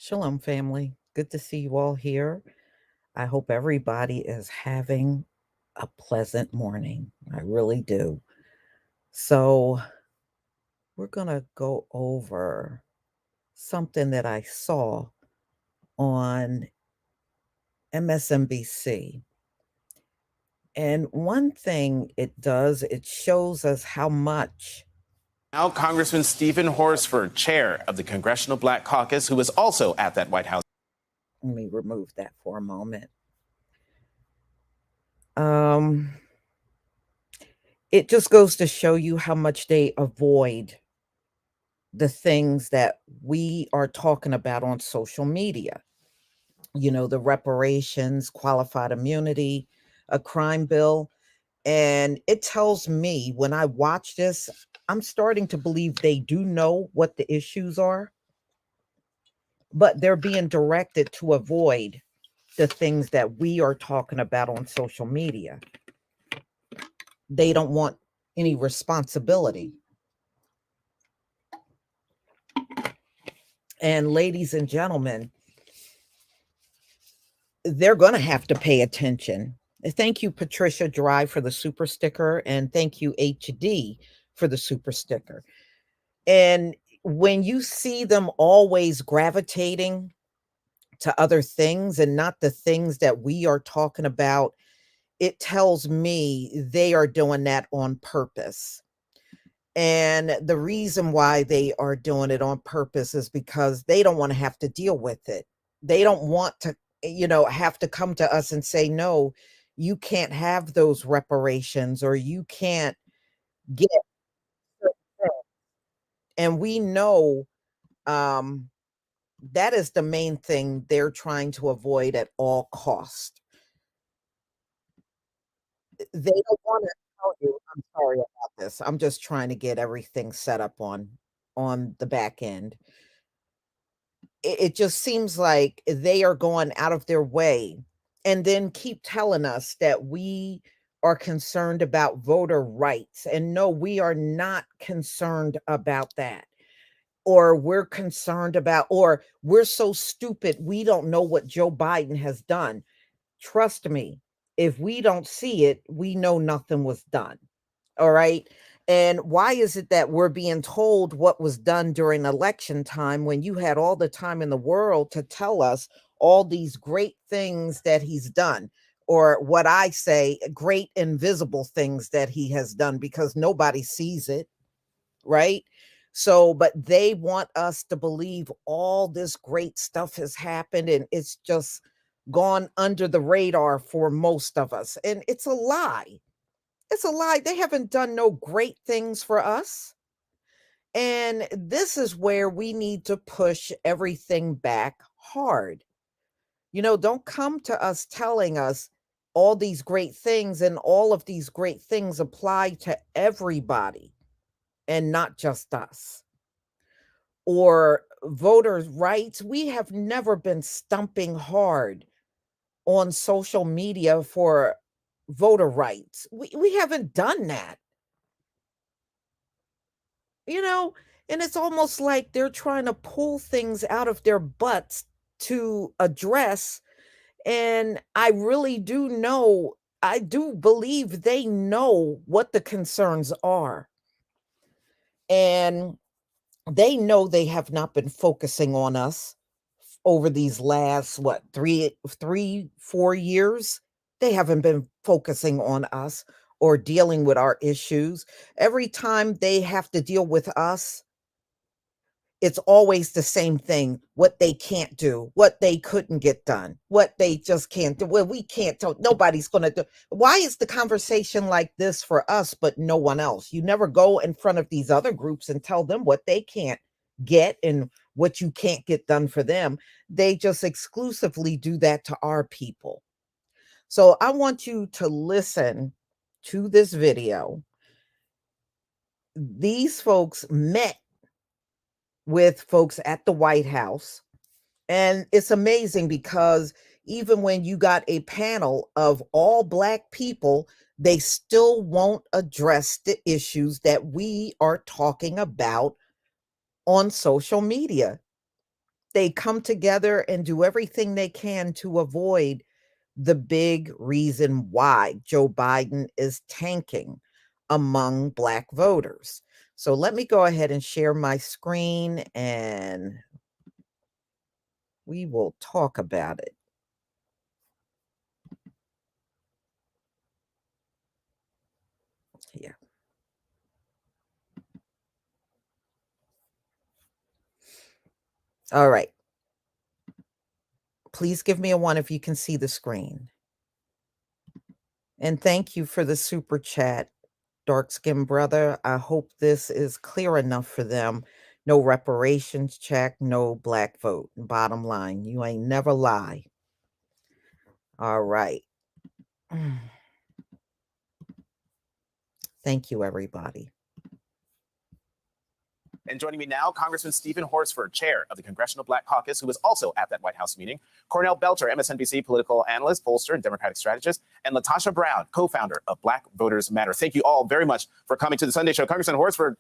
Shalom, family. Good to see you all here. I hope everybody is having a pleasant morning. I really do. So, we're going to go over something that I saw on MSNBC. And one thing it does, it shows us how much. Now, Congressman Stephen Horsford, chair of the Congressional Black Caucus, who was also at that White House. Let me remove that for a moment. It just goes to show you how much they avoid the things that we are talking about on social media. You know, the reparations, qualified immunity, a crime bill. And it tells me when I watch this, I'm starting to believe they do know what the issues are, but they're being directed to avoid the things that we are talking about on social media. They don't want any responsibility. And ladies and gentlemen, they're going to have to pay attention. Thank you, Patricia Drive, for the super sticker. And thank you, HD, for the super sticker. And when you see them always gravitating to other things and not the things that we are talking about, it tells me they are doing that on purpose. And the reason why they are doing it on purpose is because they don't want to have to deal with it. They don't want to, have to come to us and say, no, you can't have those reparations or you can't get certain things. And we know that is the main thing they're trying to avoid at all cost. They don't wanna tell you. I'm sorry about this. I'm just trying to get everything set up on the back end. It just seems like they are going out of their way and then keep telling us that we are concerned about voter rights, and no, we are not concerned about that. Or we're concerned about, or we're so stupid, we don't know what Joe Biden has done. Trust me, if we don't see it, we know nothing was done. All right. And why is it that we're being told what was done during election time when you had all the time in the world to tell us all these great things that he's done? Or what I say, great invisible things that he has done because nobody sees it, right? So, but they want us to believe all this great stuff has happened and it's just gone under the radar for most of us. And it's a lie. It's a lie. They haven't done no great things for us. And this is where we need to push everything back hard. Don't come to us telling us all these great things, and all of these great things apply to everybody and not just us. Or voters' rights. We have never been stumping hard on social media for voter rights. We haven't done that. You know, and it's almost like they're trying to pull things out of their butts to address. And I do believe they know what the concerns are. And they know they have not been focusing on us over these last, what, 4 years. They haven't been focusing on us or dealing with our issues. Every time they have to deal with us, it's always the same thing, what they can't do, what they couldn't get done, what they just can't do. Well, we can't tell, nobody's going to do. Why is the conversation like this for us, but no one else? You never go in front of these other groups and tell them what they can't get and what you can't get done for them. They just exclusively do that to our people. So I want you to listen to this video. These folks met with folks at the White House. And it's amazing because even when you got a panel of all Black people, they still won't address the issues that we are talking about on social media. They come together and do everything they can to avoid the big reason why Joe Biden is tanking among Black voters. So let me go ahead and share my screen and we will talk about it. Here. All right. Please give me a 1 if you can see the screen. And thank you for the super chat, dark skinned brother. I hope this is clear enough for them. No reparations check, no Black vote. Bottom line, you ain't never lie. All right. Thank you, everybody. And joining me now, Congressman Stephen Horsford, chair of the Congressional Black Caucus, who was also at that White House meeting, Cornell Belcher, MSNBC political analyst, pollster, and Democratic strategist, and Latasha Brown, co-founder of Black Voters Matter. Thank you all very much for coming to the Sunday Show. Congressman Horsford,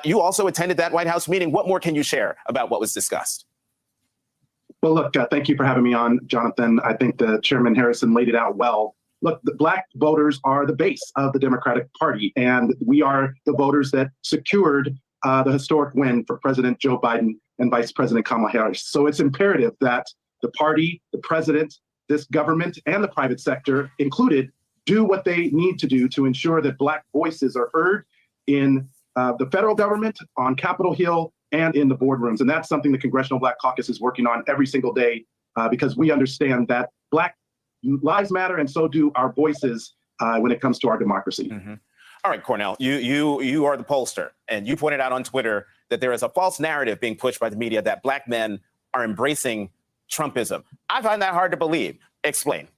you also attended that White House meeting. What more can you share about what was discussed? Well, look, thank you for having me on, Jonathan. I think the Chairman Harrison laid it out well. Look, the Black voters are the base of the Democratic Party, and we are the voters that secured the historic win for President Joe Biden and Vice President Kamala Harris. So it's imperative that the party, the president, this government, and the private sector included do what they need to do to ensure that Black voices are heard in the federal government, on Capitol Hill, and in the boardrooms. And that's something the Congressional Black Caucus is working on every single day because we understand that Black lives matter, and so do our voices when it comes to our democracy. Mm-hmm. All right, Cornell, you are the pollster, and you pointed out on Twitter that there is a false narrative being pushed by the media that Black men are embracing Trumpism. I find that hard to believe. Explain.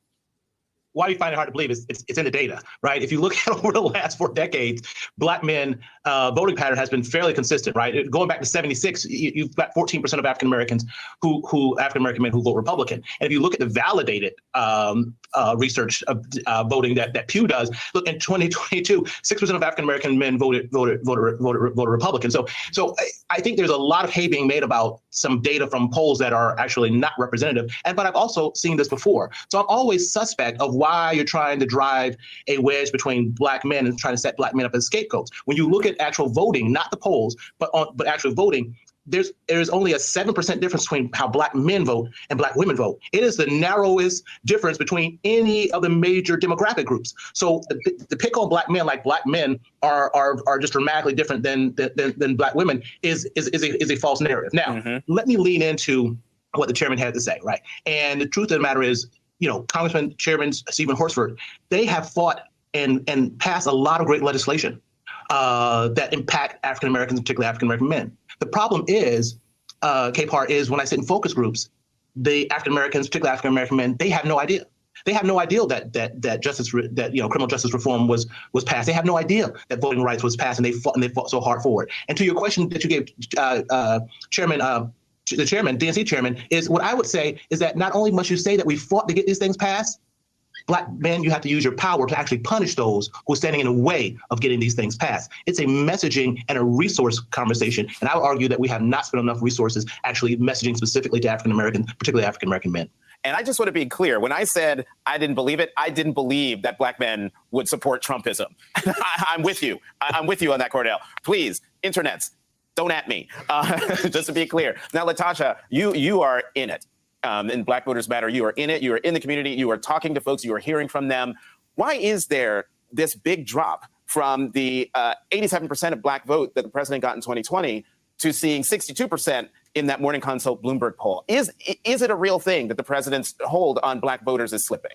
why you find it hard to believe is it's in the data, right? If you look at over the last 4 decades, Black men voting pattern has been fairly consistent, right? Going back to '76, you've got 14% of African Americans African American men who vote Republican. And if you look at the validated research of voting that Pew does, look, in 2022, 6% of African American men voted Republican. So I think there's a lot of hay being made about some data from polls that are actually not representative. But I've also seen this before. So I'm always suspect of why you're trying to drive a wedge between Black men and trying to set Black men up as scapegoats. When you look at actual voting, not the polls, but actual voting, there's only a 7% difference between how Black men vote and Black women vote. It is the narrowest difference between any of the major demographic groups. So the pick on Black men, like Black men are just dramatically different than Black women, is a false narrative. Now, let me lean into what the chairman had to say, right? And the truth of the matter is, Congressman, Chairman Stephen Horsford, they have fought and passed a lot of great legislation that impact African Americans, particularly African American men. The problem is, Capehart, is when I sit in focus groups, the African Americans, particularly African American men, they have no idea. They have no idea that criminal justice reform was passed. They have no idea that voting rights was passed, and they fought so hard for it. And to your question that you gave, the chairman, DNC chairman, is what I would say is that not only must you say that we fought to get these things passed, Black men, you have to use your power to actually punish those who are standing in the way of getting these things passed. It's a messaging and a resource conversation. And I would argue that we have not spent enough resources actually messaging specifically to African Americans, particularly African American men. And I just want to be clear. When I said I didn't believe it, I didn't believe that Black men would support Trumpism. I'm with you. I'm with you on that, Cornell. Please, internets, don't at me, just to be clear. Now, Latasha, you are in it. In Black Voters Matter, you are in it. You are in the community. You are talking to folks. You are hearing from them. Why is there this big drop from the 87% of Black vote that the president got in 2020 to seeing 62% in that Morning Consult Bloomberg poll? Is it a real thing that the president's hold on Black voters is slipping?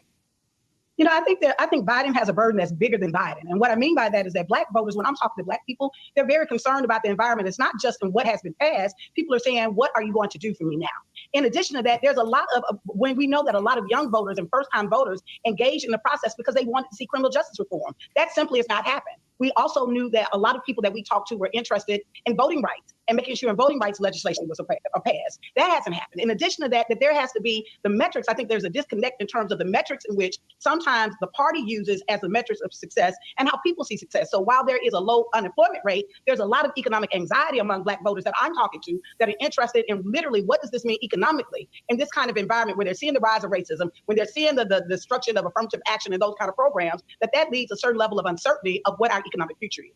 I think Biden has a burden that's bigger than Biden. And what I mean by that is that Black voters, when I'm talking to Black people, they're very concerned about the environment. It's not just in what has been passed. People are saying, what are you going to do for me now? In addition to that, there's a lot of, when we know that a lot of young voters and first-time voters engage in the process because they wanted to see criminal justice reform. That simply has not happened. We also knew that a lot of people that we talked to were interested in voting rights and making sure voting rights legislation was passed. That hasn't happened. In addition to that, there has to be the metrics. I think there's a disconnect in terms of the metrics in which sometimes the party uses as the metrics of success and how people see success. So while there is a low unemployment rate, there's a lot of economic anxiety among Black voters that I'm talking to that are interested in literally what does this mean economically in this kind of environment where they're seeing the rise of racism, when they're seeing the destruction of affirmative action and those kind of programs, that leads a certain level of uncertainty of what our economic future is.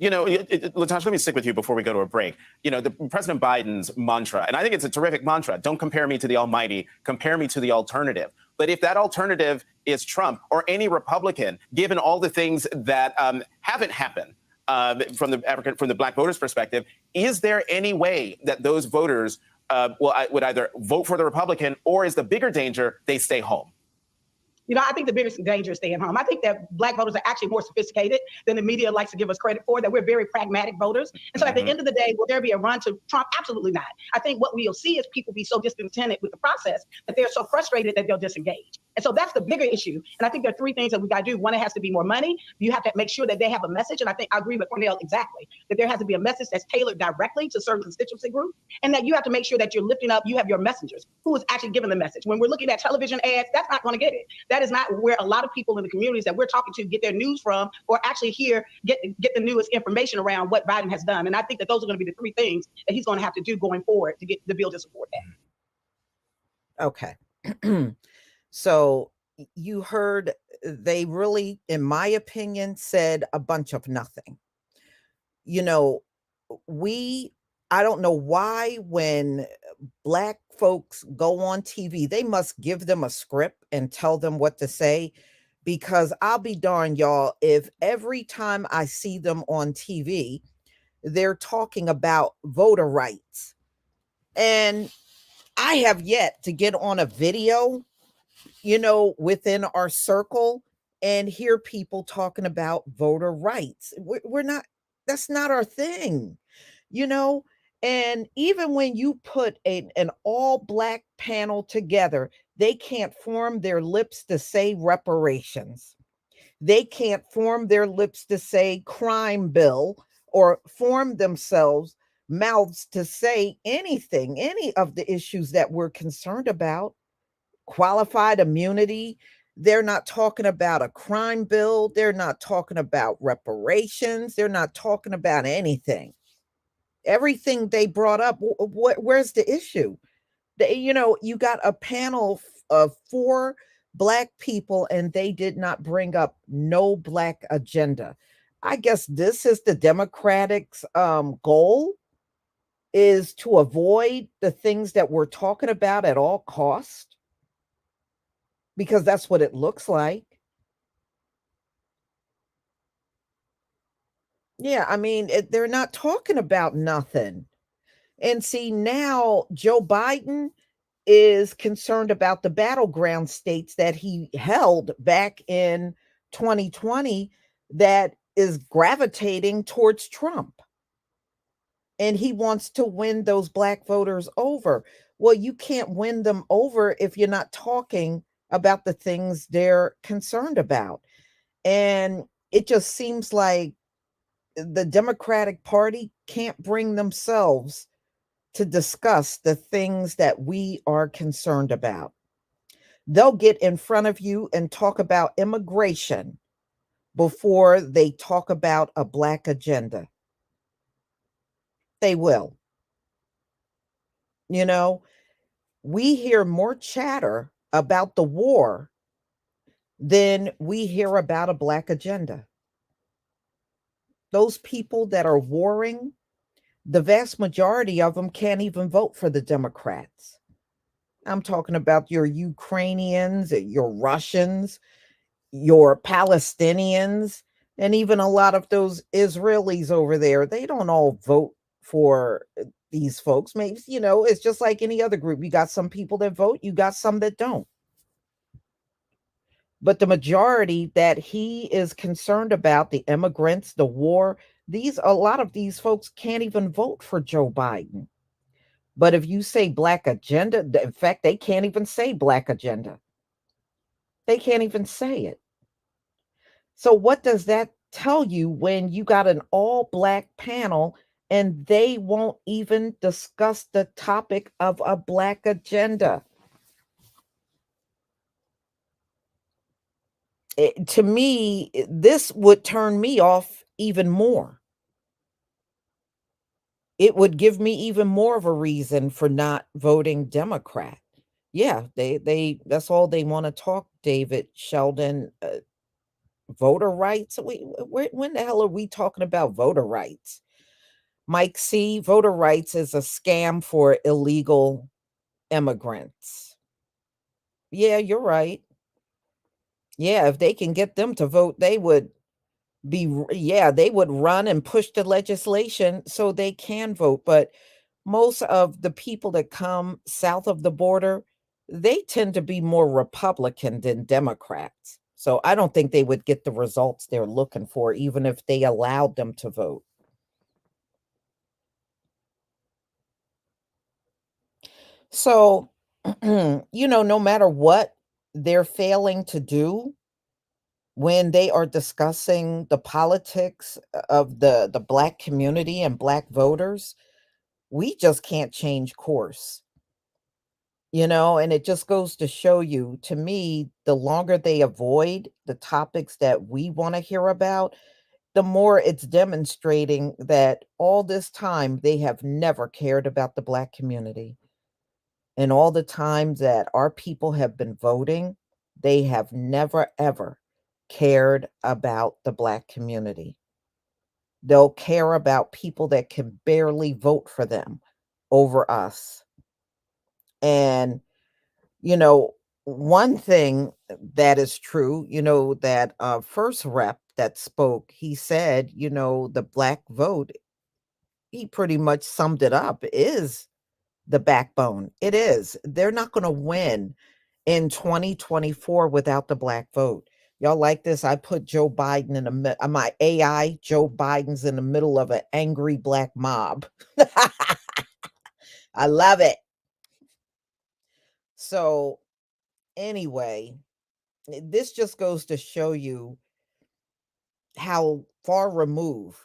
Latasha, let me stick with you before we go to a break. The President Biden's mantra, and I think it's a terrific mantra, don't compare me to the almighty, compare me to the alternative. But if that alternative is Trump or any Republican, given all the things that haven't happened from the Black voters' perspective, is there any way that those voters would either vote for the Republican, or is the bigger danger they stay home? I think the biggest danger is staying home. I think that Black voters are actually more sophisticated than the media likes to give us credit for, that we're very pragmatic voters. And so at the end of the day, will there be a run to Trump? Absolutely not. I think what we'll see is people be so discontented with the process that they're so frustrated that they'll disengage. And so that's the bigger issue. And I think there are three things that we got to do. One, it has to be more money. You have to make sure that they have a message. And I think I agree with Cornell exactly, that there has to be a message that's tailored directly to certain constituency groups. And that you have to make sure that you're lifting up, you have your messengers who is actually giving the message. When we're looking at television ads, that's not going to get it. That is not where a lot of people in the communities that we're talking to get their news from, or actually get the newest information around what Biden has done. And I think that those are going to be the three things that he's going to have to do going forward to get the bill to support that. Okay. So you heard they really, in my opinion, said a bunch of nothing. I don't know why when Black folks go on TV, they must give them a script and tell them what to say, because I'll be darned, y'all, if every time I see them on TV, they're talking about voter rights. And I have yet to get on a video, within our circle and hear people talking about voter rights. We're not, that's not our thing, And even when you put an all black panel together, they can't form their lips to say reparations. They can't form their lips to say crime bill or form themselves mouths to say anything, any of the issues that we're concerned about. Qualified immunity. They're not talking about a crime bill. They're not talking about reparations. They're not talking about anything. Everything they brought up, where's the issue? You got a panel of four black people and they did not bring up no black agenda. I guess this is the Democrats' goal, is to avoid the things that we're talking about at all cost, because that's what it looks like. Yeah, I mean, they're not talking about nothing. And see, now Joe Biden is concerned about the battleground states that he held back in 2020 that is gravitating towards Trump. And he wants to win those black voters over. Well, you can't win them over if you're not talking about the things they're concerned about. And it just seems like the Democratic Party can't bring themselves to discuss the things that we are concerned about. They'll get in front of you and talk about immigration before they talk about a black agenda. They will. You know, we hear more chatter about the war than we hear about a black agenda. Those people that are warring, the vast majority of them can't even vote for the Democrats. I'm talking about your Ukrainians, your Russians, your Palestinians, and even a lot of those Israelis over there. They don't all vote for these folks. Maybe, it's just like any other group. You got some people that vote, you got some that don't. But the majority that he is concerned about, the immigrants, the war, a lot of these folks can't even vote for Joe Biden. But if you say black agenda, in fact, they can't even say black agenda. They can't even say it. So what does that tell you when you got an all black panel and they won't even discuss the topic of a black agenda? To me, this would turn me off even more. It would give me even more of a reason for not voting Democrat. Yeah, that's all they want to talk, David Sheldon. Voter rights. When the hell are we talking about voter rights? Mike C, voter rights is a scam for illegal immigrants. Yeah, you're right. Yeah, if they can get them to vote, they would they would run and push the legislation so they can vote. But most of the people that come south of the border, they tend to be more Republican than Democrats. So I don't think they would get the results they're looking for, even if they allowed them to vote. So, no matter what they're failing to do when they are discussing the politics of the black community and black voters, we just can't change course. And it just goes to show you, to me, the longer they avoid the topics that we want to hear about, the more it's demonstrating that all this time they have never cared about the black community. And all the times that our people have been voting, they have never, ever cared about the black community. They'll care about people that can barely vote for them over us. And, you know, one thing that is true, that first rep that spoke, he said, the black vote, he pretty much summed it up, is the backbone. It is. They're not going to win in 2024 without the black vote. Y'all like this? I put Joe Biden in my AI. Joe Biden's in the middle of an angry black mob. I love it. So, anyway, this just goes to show you how far removed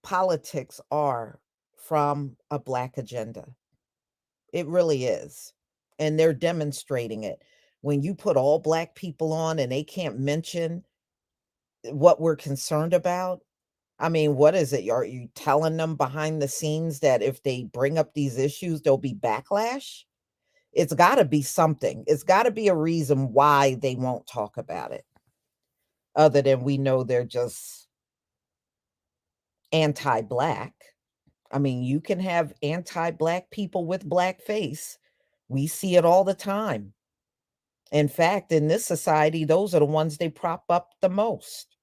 politics are from a black agenda. It really is. And they're demonstrating it. When you put all black people on and they can't mention what we're concerned about, I mean, what is it? Are you telling them behind the scenes that if they bring up these issues, there'll be backlash? It's got to be something. It's got to be a reason why they won't talk about it, other than we know they're just anti black. I mean, you can have anti black people with blackface. We see it all the time. In fact, in this society, those are the ones they prop up the most.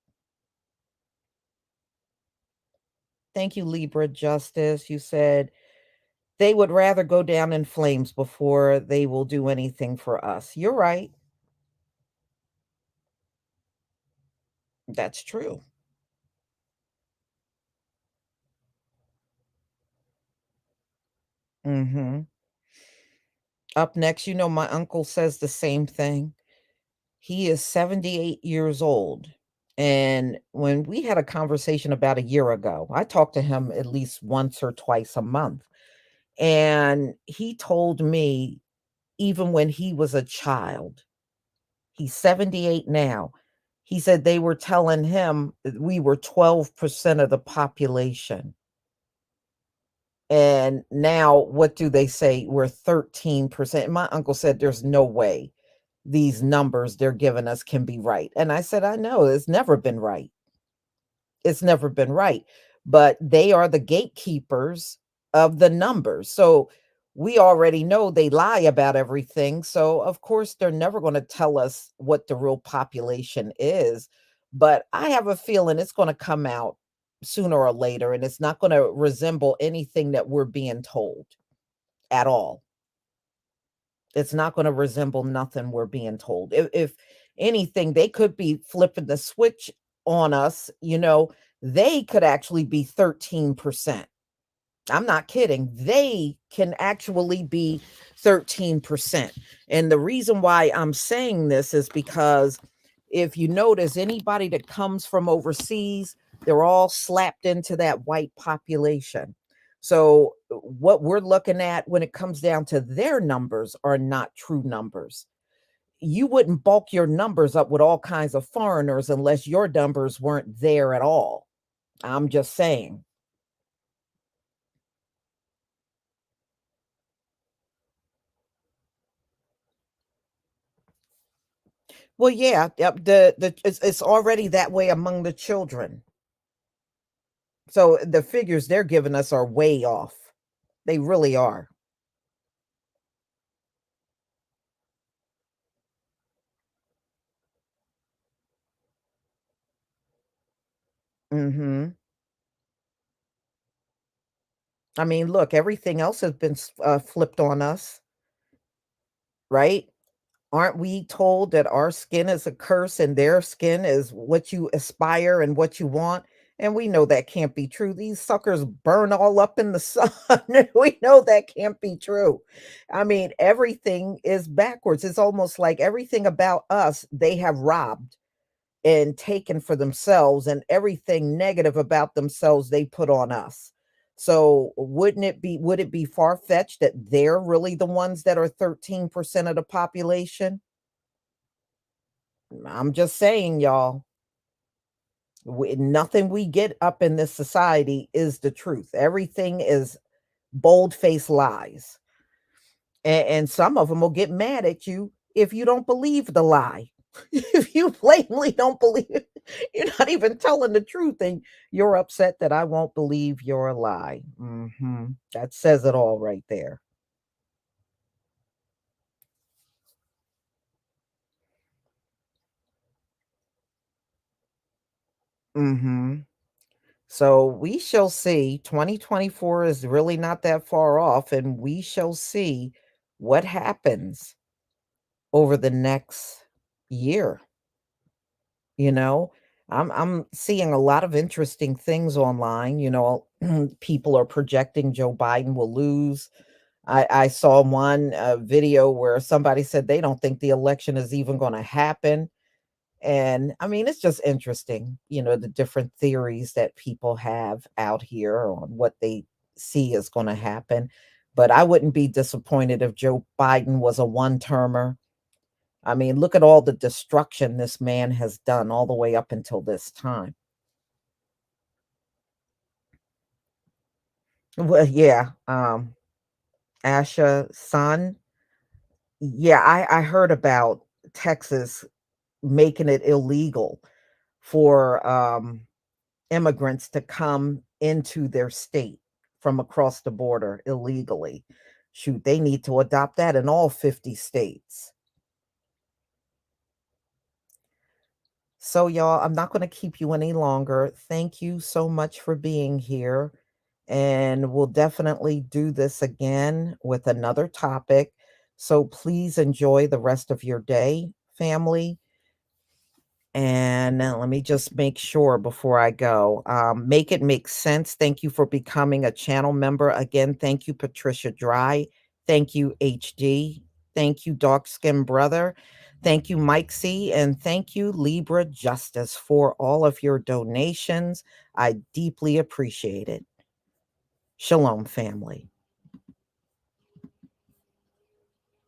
Thank you, Libra Justice. You said they would rather go down in flames before they will do anything for us. You're right. That's true. Hmm. Up next, my uncle says the same thing. He is 78 years old. And when we had a conversation about a year ago, I talked to him at least once or twice a month. And he told me, even when he was a child, he's 78 now. He said they were telling him that we were 12% of the population. And now what do they say? We're 13%. My uncle said there's no way these numbers they're giving us can be right. And I said, I know it's never been right. It's never been right. But they are the gatekeepers of the numbers. So we already know they lie about everything. So of course they're never going to tell us what the real population is. But I have a feeling it's going to come out sooner or later, and it's not going to resemble anything that we're being told at all. It's not going to resemble nothing we're being told. If anything, they could be flipping the switch on us. They could actually be 13%. I'm not kidding. They can actually be 13%. And the reason why I'm saying this is because if you notice, anybody that comes from overseas, they're all slapped into that white population. So, what we're looking at when it comes down to their numbers are not true numbers. You wouldn't bulk your numbers up with all kinds of foreigners unless your numbers weren't there at all. I'm just saying. Well, yeah, yep, it's already that way among the children. So the figures they're giving us are way off. They really are. Mhm. I mean, look, everything else has been flipped on us, right? Aren't we told that our skin is a curse and their skin is what you aspire and what you want? And we know that can't be true. These suckers burn all up in the sun. We know that can't be true. I mean, everything is backwards. It's almost like everything about us, they have robbed and taken for themselves, and everything negative about themselves they put on us. So would it be far-fetched that they're really the ones that are 13% of the population? I'm just saying, y'all, nothing we get up in this society is the truth. Everything is bold-faced lies. And some of them will get mad at you if you don't believe the lie. If you blatantly don't believe it, you're not even telling the truth, and you're upset that I won't believe your lie. That says it all right there. hmm So we shall see. 2024 is really not that far off, and we shall see what happens over the next year. You know, I'm seeing a lot of interesting things online. People are projecting Joe Biden will lose. I saw one video where somebody said they don't think the election is even going to happen. And I mean, it's just interesting, the different theories that people have out here on what they see is going to happen. But I wouldn't be disappointed if Joe Biden was a one termer. I mean, look at all the destruction this man has done all the way up until this time. Well, yeah. Asha son. Yeah, I heard about Texas making it illegal for immigrants to come into their state from across the border illegally. Shoot, they need to adopt that in all 50 states. So, y'all, I'm not going to keep you any longer. Thank you so much for being here. And we'll definitely do this again with another topic. So, please enjoy the rest of your day, family. And let me just make sure before I go. Make it make sense. Thank you for becoming a channel member. Again, thank you, Patricia Dry. Thank you, HD. Thank you, Dark Skin Brother. Thank you, Mike C. And thank you, Libra Justice, for all of your donations. I deeply appreciate it. Shalom, family.